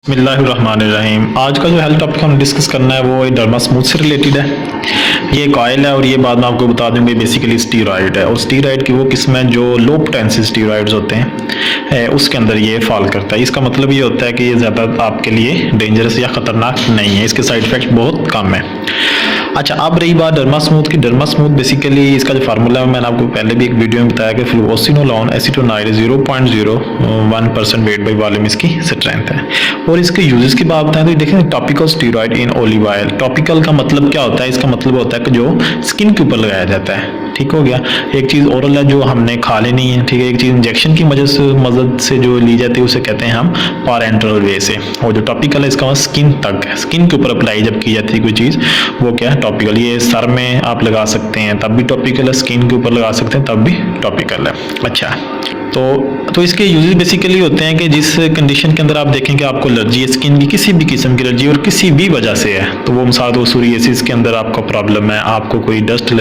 बिस्मिल्लाहिर्रहमानिर्रहीम। आज का जो हेल्थ टॉपिक हम डिस्कस करना है वो डर्मा स्मूथ से रिलेटेड है। ये एक ऑयल है और ये बाद में आपको बता दूंगी बेसिकली स्टीरॉयड है, और स्टीरॉयड की वो किस्म है जो लो पोटेंसी स्टीरॉयड्स होते हैं उसके अंदर ये फॉल करता है। इसका मतलब ये होता है कि ये ज़्यादा आपके लिए डेंजरस या ख़तरनाक नहीं है, इसके साइड इफ़ेक्ट बहुत कम है। अच्छा, अब रही बात डर्मा स्मूथ की। डर्मा स्मूथ बेसिकली इसका जो फार्मूला है मैंने आपको पहले भी एक वीडियो में बताया कि फ्लूओसिनोलोन एसीटोनाइड 0.01% वेट बाई वॉल्यूम इसकी स्ट्रेंथ है। और इसके यूजेस की बात बताएं तो देखें, टॉपिकल स्टीरॉयड इन ओलिव ऑयल। टॉपिकल का मतलब क्या होता है? इसका मतलब होता है कि जो स्किन के ऊपर लगाया जाता है। ठीक हो गया। एक चीज़ ओरल है जो हमने खा लेनी है, ठीक है। एक चीज़ इंजेक्शन की मदद से जो ली जाती है उसे कहते हैं हम पारेंटरल वे से। और जो टॉपिकल है इसका स्किन तक है, स्किन के ऊपर अप्लाई जब की जाती है कोई चीज़ वो क्या है? टॉपिकल। ये सर में आप लगा सकते हैं तब भी टॉपिकल है, स्किन के ऊपर लगा सकते हैं तब भी टॉपिकल है। अच्छा, तो इसके यूजेस बेसिकली होते हैं कि जिस कंडीशन के अंदर आप देखें कि आपको एलर्जी है स्किन की, किसी भी किस्म की एलर्जी और किसी भी वजह से है, तो वो मिसाल सोरियासिस के अंदर आपको प्रॉब्लम है, आपको कोई डस्ट